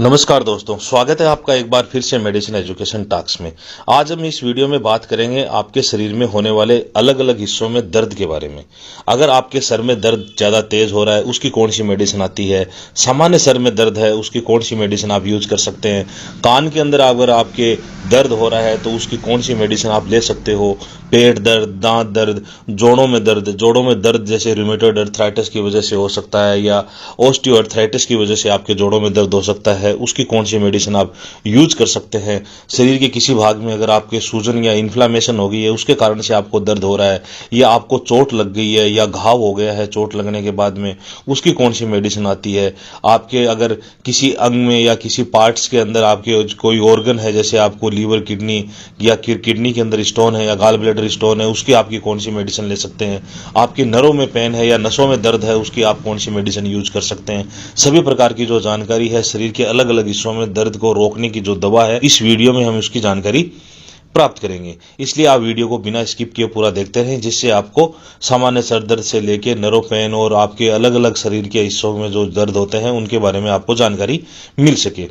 नमस्कार दोस्तों, स्वागत है आपका एक बार फिर से मेडिसिन एजुकेशन टॉक्स में। आज हम इस वीडियो में बात करेंगे आपके शरीर में होने वाले अलग अलग हिस्सों में दर्द के बारे में। अगर आपके सर में दर्द ज़्यादा तेज हो रहा है, उसकी कौन सी मेडिसिन आती है। सामान्य सर में दर्द है, उसकी कौन सी मेडिसिन आप यूज कर सकते हैं। कान के अंदर अगर आपके दर्द हो रहा है तो उसकी कौन सी मेडिसिन आप ले सकते हो। पेट दर्द, दांत दर्द, जोड़ों में दर्द जैसे रूमेटॉइड अर्थराइटिस की वजह से हो सकता है या ऑस्टियोआर्थराइटिस की वजह से आपके जोड़ों में दर्द हो सकता है, उसकी कौन सी मेडिसिन आप यूज कर सकते हैं। शरीर के किसी भाग में अगर आपके सूजन या इन्फ्लामेशन हो गई है, उसके कारण से आपको दर्द हो रहा है, या आपको चोट लग गई है या घाव हो गया है चोट लगने के बाद में, उसकी कौन सी मेडिसिन आती है। आपके अगर किसी अंग में या किसी पार्ट्स के अंदर आपके कोई ऑर्गन है, जैसे आपको लीवर, किडनी या किडनी के अंदर स्टोन है या गॉल ब्लैडर स्टोन है, उसकी आपकी कौन सी मेडिसिन ले सकते हैं। आपकी नरों में पेन है या नसों में दर्द है, उसकी आप कौन सी मेडिसिन यूज कर सकते हैं। सभी प्रकार की जो जानकारी है शरीर के अलग अलग हिस्सों में दर्द को रोकने की जो दवा है, इस वीडियो में हम उसकी जानकारी प्राप्त करेंगे। इसलिए आप वीडियो को बिना स्किप किए पूरा देखते रहें, जिससे आपको सामान्य सर दर्द से लेकर नर्व पेन और आपके अलग अलग शरीर के हिस्सों में जो दर्द होते हैं उनके बारे में आपको जानकारी मिल सके।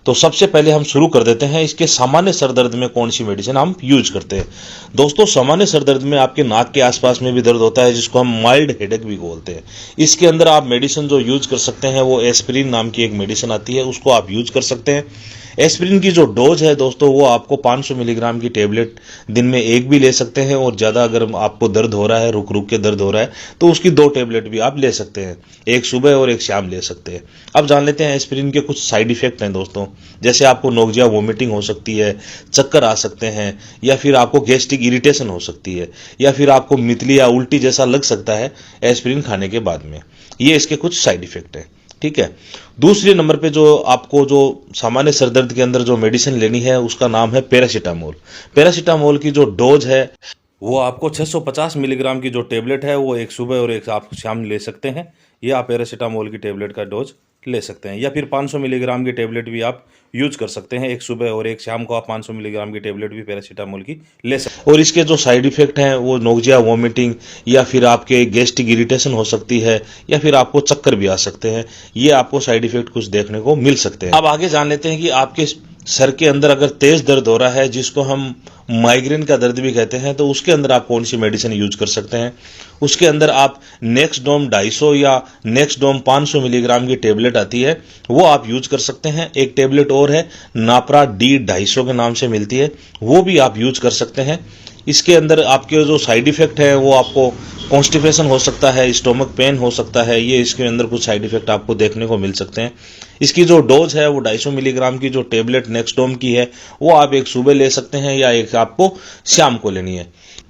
तो सबसे पहले हम शुरू कर देते हैं इसके सामान्य सर दर्द में कौन सी मेडिसिन हम यूज करते हैं। दोस्तों, सामान्य सर दर्द में आपके नाक के आसपास में भी दर्द होता है, जिसको हम माइल्ड हेडेक भी बोलते हैं। इसके अंदर आप मेडिसिन जो यूज कर सकते हैं वो एस्पिरिन नाम की एक मेडिसिन आती है, उसको आप यूज कर सकते हैं। एस्पिरिन की जो डोज है दोस्तों, वो आपको 500 मिलीग्राम की टेबलेट दिन में एक भी ले सकते हैं, और ज़्यादा अगर आपको दर्द हो रहा है, रुक रुक के दर्द हो रहा है, तो उसकी 2 टेबलेट भी आप ले सकते हैं। एक सुबह और एक शाम ले सकते हैं। अब जान लेते हैं एस्पिरिन के कुछ साइड इफेक्ट हैं दोस्तों। जैसे आपको नोजिया, वोमिटिंग हो सकती है, चक्कर आ सकते हैं, या फिर आपको गैस्ट्रिक इरिटेशन हो सकती है, या फिर आपको मितली या उल्टी जैसा लग सकता है एस्पिरिन खाने के बाद में। ये इसके कुछ साइड इफेक्ट हैं। ठीक है। दूसरे नंबर पे जो आपको जो सामान्य सर दर्द के अंदर जो मेडिसिन लेनी है, उसका नाम है पैरासीटामोल। पैरासीटामोल की जो डोज है वो आपको 650 मिलीग्राम की जो टेबलेट है वो एक सुबह और एक आप शाम ले सकते हैं। ये आप पैरासीटामोल की टेबलेट का डोज ले सकते हैं, या फिर 500 मिलीग्राम की टेबलेट भी आप यूज कर सकते हैं। एक सुबह और एक शाम को आप 500 मिलीग्राम की टेबलेट भी पैरासीटामोल की ले सकते हैं। और इसके जो साइड इफेक्ट हैं वो नोजिया, वोमिटिंग, या फिर आपके गैस्ट्रिक इरिटेशन हो सकती है, या फिर आपको चक्कर भी आ सकते हैं। ये आपको साइड इफेक्ट कुछ देखने को मिल सकते हैं। अब आगे जान लेते हैं कि आपके सर के अंदर अगर तेज दर्द हो रहा है, जिसको हम माइग्रेन का दर्द भी कहते हैं, तो उसके अंदर आप कौन सी मेडिसिन यूज कर सकते हैं। उसके अंदर आप नेक्सडोम 250 या नेक्सडोम 500 मिलीग्राम की टेबलेट आती है, वो आप यूज कर सकते हैं। एक टेबलेट और है, नापरा डी 250 के नाम से मिलती है, वो भी आप यूज कर सकते हैं। इसके अंदर आपके जो साइड इफेक्ट है वो आपको कॉन्स्टिपेशन हो सकता है, स्टोमक पेन हो सकता है। ये इसके अंदर कुछ साइड इफेक्ट आपको देखने को मिल सकते हैं। इसकी जो डोज है वो 250 मिलीग्राम की जो टेबलेट नेक्सडोम की है, वो आप एक सुबह ले सकते हैं या एक आपको शाम को लेनी है।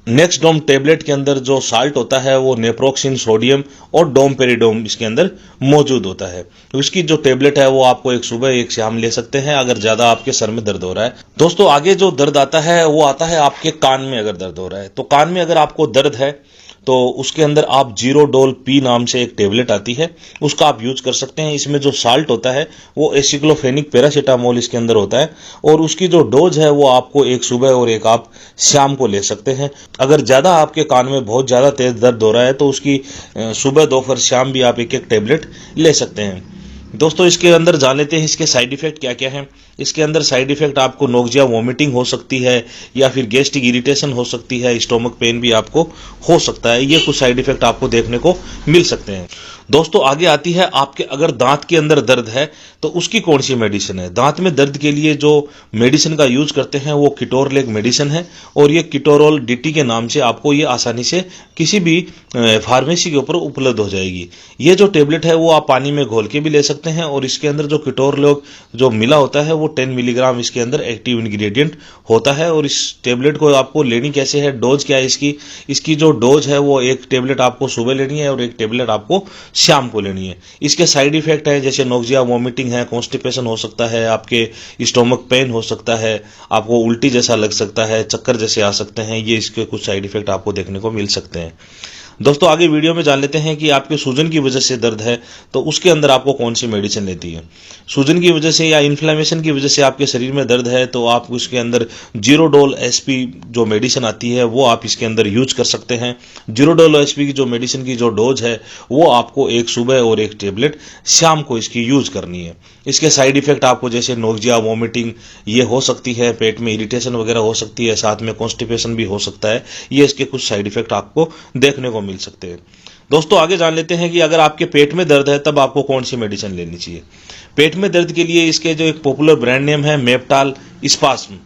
नेक्सडोम टेबलेट के अंदर जो साल्ट होता है वो नेप्रोक्सिन, सोडियम और डोमपेरिडोम इसके अंदर मौजूद होता है। तो इसकी जो टेबलेट है वो आपको एक सुबह एक शाम ले सकते हैं अगर ज्यादा आपके सर में दर्द हो रहा है। दोस्तों, आगे जो दर्द आता है वो आता है आपके कान में। अगर दर्द हो रहा है तो कान में अगर आपको दर्द है तो उसके अंदर आप जीरोडोल पी नाम से एक टेबलेट आती है, उसका आप यूज कर सकते हैं। इसमें जो साल्ट होता है वो एसिक्लोफेनिक पैरासीटामोल इसके अंदर होता है, और उसकी जो डोज है वो आपको एक सुबह और एक आप शाम को ले सकते हैं। अगर ज्यादा आपके कान में बहुत ज्यादा तेज दर्द हो रहा है तो उसकी सुबह, दोपहर, शाम भी आप एक एक टेबलेट ले सकते हैं। दोस्तों, इसके अंदर जान लेते हैं इसके साइड इफेक्ट क्या क्या हैं। इसके अंदर साइड इफेक्ट आपको नोजिया, वोमिटिंग हो सकती है, या फिर गैस्ट्रिक इरिटेशन हो सकती है, स्टोमक पेन भी आपको हो सकता है। ये कुछ साइड इफेक्ट आपको देखने को मिल सकते हैं। दोस्तों, आगे आती है आपके अगर दांत के अंदर दर्द है तो उसकी कौन सी मेडिसिन है। दांत में दर्द के लिए जो मेडिसिन का यूज करते हैं वो किटोरलेग मेडिसिन है, और ये किटोरोल डीटी के नाम से आपको ये आसानी से किसी भी फार्मेसी के ऊपर उपलब्ध हो जाएगी। ये जो टेबलेट है वो आप पानी में घोल के भी ले सकते हैं, और इसके अंदर जो किटोरलेग जो मिला होता है वो 10 मिलीग्राम इसके अंदर एक्टिव इंग्रेडिएंट होता है। और इस टेबलेट को आपको लेनी कैसे है, डोज क्या है इसकी जो डोज है वो एक टेबलेट आपको सुबह लेनी है और एक टेबलेट आपको शाम को लेनी है। इसके साइड इफेक्ट है जैसे नोजिया, वोमिटिंग है, कॉन्स्टिपेशन हो सकता है, आपके स्टोमक पेन हो सकता है, आपको उल्टी जैसा लग सकता है, चक्कर जैसे आ सकते हैं। ये इसके कुछ साइड इफेक्ट आपको देखने को मिल सकते हैं। दोस्तों आगे वीडियो में जान लेते हैं कि आपके सूजन की वजह से दर्द है तो उसके अंदर आपको कौन सी मेडिसिन लेती है। सूजन की वजह से या इन्फ्लेमेशन की वजह से आपके शरीर में दर्द है तो आप उसके अंदर जीरोडोल एसपी जो मेडिसिन आती है वो आप इसके अंदर यूज कर सकते हैं। जीरोडोल एसपी की जो मेडिसिन की जो डोज है वो आपको एक सुबह और एक टेबलेट शाम को इसकी यूज करनी है। इसके साइड इफेक्ट आपको जैसे नोजिया, वोमिटिंग ये हो सकती है, पेट में इरिटेशन वगैरह हो सकती है, साथ में कॉन्स्टिपेशन भी हो सकता है। ये इसके कुछ साइड इफेक्ट आपको देखने को मिल सकते हैं। दोस्तों आगे जान लेते हैं कि अगर आपके पेट में दर्द है तब आपको कौन सी मेडिसिन लेनी चाहिए। पेट में दर्द के लिए इसके जो एक पॉपुलर ब्रांड नेम है मेप्टाल स्पास्म।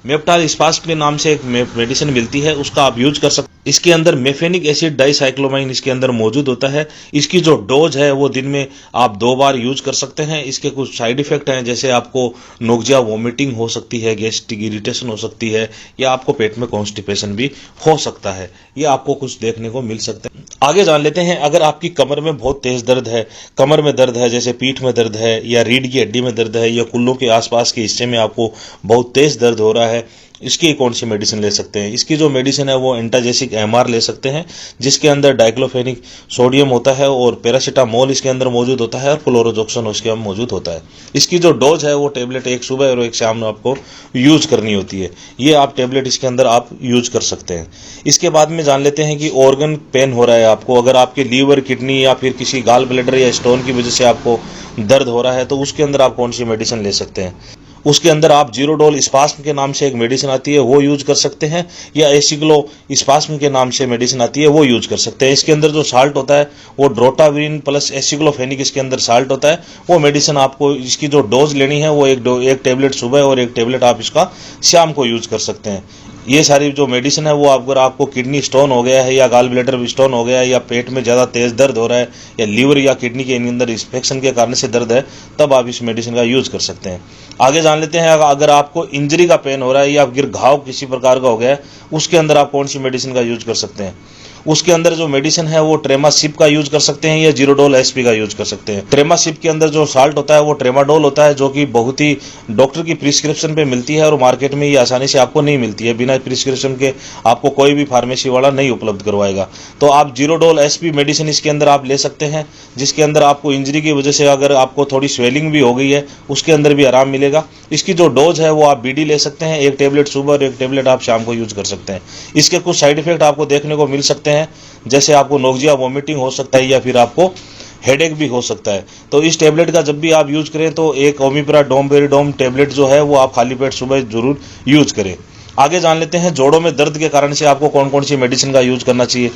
मेप्टाल स्पास्म के नाम से एक मेडिसिन मिलती है, उसका आप यूज कर सकते हैं। इसके अंदर मेफेनिक एसिड डाइसाइक्लोमाइन इसके अंदर मौजूद होता है। इसकी जो डोज है वो दिन में आप 2 बार यूज कर सकते हैं। इसके कुछ साइड इफेक्ट हैं, जैसे आपको नोजिया, वोमिटिंग हो सकती है, गैस्ट्रिक इरिटेशन हो सकती है, या आपको पेट में कॉन्स्टिपेशन भी हो सकता है। ये आपको कुछ देखने को मिल सकता है। आगे जान लेते हैं, अगर आपकी कमर में बहुत तेज दर्द है, कमर में दर्द है, जैसे पीठ में दर्द है या रीढ़ की हड्डी में दर्द है या कुल्लों के आसपास के हिस्से में आपको बहुत तेज दर्द हो रहा है, इसकी कौन सी मेडिसिन ले सकते हैं। इसकी जो मेडिसिन है वो एंटाजेसिक एमआर ले सकते हैं, जिसके अंदर डाइक्लोफेनिक सोडियम होता है और पैरासीटामोल इसके अंदर मौजूद होता है और फ्लोरोजोक्सन उसके अंदर मौजूद होता है। इसकी जो डोज है वो टेबलेट एक सुबह और एक शाम में आपको यूज करनी होती है। ये आप टेबलेट इसके अंदर आप यूज कर सकते हैं। इसके बाद में जान लेते हैं कि ऑर्गन पेन हो रहा है आपको, अगर आपके लीवर, किडनी या फिर किसी गाल ब्लैडर या स्टोन की वजह से आपको दर्द हो रहा है तो उसके अंदर आप कौन सी मेडिसिन ले सकते हैं। उसके अंदर आप जीरोडोल स्पास्म के नाम से एक मेडिसिन आती है वो यूज कर सकते हैं, या एसिग्लो स्पास्म के नाम से मेडिसिन आती है वो यूज कर सकते हैं। इसके अंदर जो साल्ट होता है वो ड्रोटाविरिन प्लस एसिग्लोफेनिक इसके अंदर साल्ट होता है। वो मेडिसिन आपको इसकी जो डोज लेनी है वो एक टेबलेट सुबह और एक टेबलेट आप इसका शाम को यूज कर सकते हैं। ये सारी जो मेडिसिन है वो अगर आपको किडनी स्टोन हो गया है या गाल ब्लैडर स्टोन हो गया है या पेट में ज़्यादा तेज दर्द हो रहा है या लीवर या किडनी के अंदर इंफेक्शन के कारण से दर्द है, तब आप इस मेडिसिन का यूज कर सकते हैं। आगे जान लेते हैं, अगर आपको इंजरी का पेन हो रहा है या फिर घाव किसी प्रकार का हो गया है, उसके अंदर आप कौन सी मेडिसिन का यूज कर सकते हैं। उसके अंदर जो मेडिसिन है वो ट्रेमासिप का यूज कर सकते हैं या जीरोडोल एसपी का यूज कर सकते हैं। ट्रेमासिप के अंदर जो साल्ट होता है वो ट्रेमाडोल होता है, जो कि बहुत ही डॉक्टर की प्रिस्क्रिप्शन पे मिलती है और मार्केट में ये आसानी से आपको नहीं मिलती है। बिना प्रिस्क्रिप्शन के आपको कोई भी फार्मेसी वाला नहीं उपलब्ध करवाएगा। तो आप जीरोडोल एसपी मेडिसिन इसके अंदर आप ले सकते हैं, जिसके अंदर आपको इंजरी की वजह से अगर आपको थोड़ी स्वेलिंग भी हो गई है उसके अंदर भी आराम मिलेगा। इसकी जो डोज है वो आप बीडी ले सकते हैं, एक टेबलेट सुबह और एक टेबलेट आप शाम को यूज कर सकते हैं। इसके कुछ साइड इफेक्ट आपको देखने को मिल सकते हैं, जैसे आपको नोजिया, वोमिटिंग हो सकता है या फिर आपको हेडेक भी हो सकता है। तो इस टेबलेट का जब भी आप यूज करें तो एक ओमिप्रा डोमपेरिडोम टेबलेट जो है वो आप खाली पेट सुबह जरूर यूज करें। आगे जान लेते हैं, जोड़ों में दर्द के कारण से आपको कौन कौन सी मेडिसिन का यूज करना चाहिए।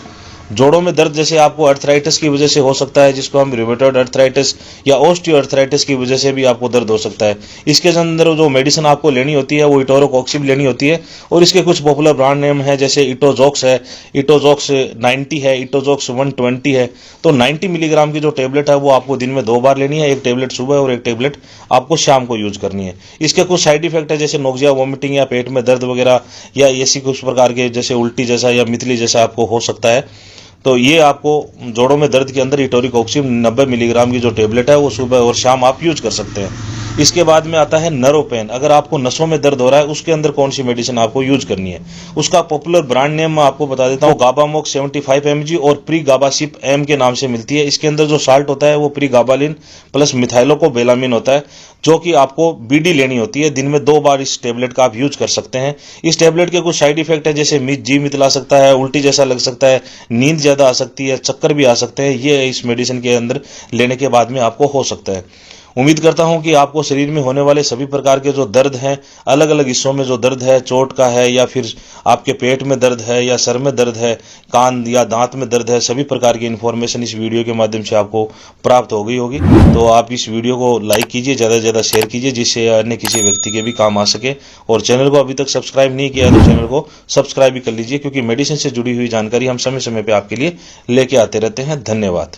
जोड़ों में दर्द जैसे आपको अर्थराइटिस की वजह से हो सकता है, जिसको हम रूमेटॉइड अर्थराइटिस या ऑस्टियोआर्थराइटिस की वजह से भी आपको दर्द हो सकता है। इसके अंदर जो मेडिसिन आपको लेनी होती है वो इटोरोकॉक्सिब लेनी होती है और इसके कुछ पॉपुलर ब्रांड नेम है, जैसे इटोजॉक्स है, इटोजॉक्स 90 है, इटोजॉक्स 120 है। तो 90 मिलीग्राम की जो टेबलेट है वो आपको दिन में 2 बार लेनी है, एक टेबलेट सुबह और एक टेबलेट आपको शाम को यूज करनी है। इसके कुछ साइड इफेक्ट है, जैसे नोजिया, वोमिटिंग या पेट में दर्द वगैरह या ऐसी कुछ प्रकार के जैसे उल्टी जैसा या मितली जैसा आपको हो सकता है। तो ये आपको जोड़ों में दर्द के अंदर इटोरिकॉक्सिब 90 मिलीग्राम की जो टेबलेट है वो सुबह और शाम आप यूज कर सकते हैं। इसके बाद में आता है नरोपेन। अगर आपको नसों में दर्द हो रहा है उसके अंदर कौन सी मेडिसिन आपको यूज करनी है। उसका पॉपुलर ब्रांड नेम मैं आपको बता देता हूँ, गाबामोक 75 mg और प्री गाबासिप एम के नाम से मिलती है। इसके अंदर जो साल्ट होता है वो प्री गाबालिन प्लस मिथाइलोकोबेलामिन होता है, जो कि आपको बीडी लेनी होती है। दिन में 2 बार इस टेबलेट का आप यूज कर सकते हैं। इस टेबलेट के कुछ साइड इफेक्ट है, जैसे जी मितला सकता है, उल्टी जैसा लग सकता है, नींद ज्यादा आ सकती है, चक्कर भी आ सकते हैं। ये इस मेडिसिन के अंदर लेने के बाद में आपको हो सकता है। उम्मीद करता हूं कि आपको शरीर में होने वाले सभी प्रकार के जो दर्द हैं, अलग अलग हिस्सों में जो दर्द है, चोट का है या फिर आपके पेट में दर्द है या सर में दर्द है, कान या दांत में दर्द है, सभी प्रकार की इन्फॉर्मेशन इस वीडियो के माध्यम से आपको प्राप्त हो गई होगी। तो आप इस वीडियो को लाइक कीजिए, ज़्यादा से ज़्यादा शेयर कीजिए, जिससे अन्य किसी व्यक्ति के भी काम आ सके। और चैनल को अभी तक सब्सक्राइब नहीं किया है तो चैनल को सब्सक्राइब भी कर लीजिए, क्योंकि मेडिसिन से जुड़ी हुई जानकारी हम समय समय पर आपके लिए लेके आते रहते हैं। धन्यवाद।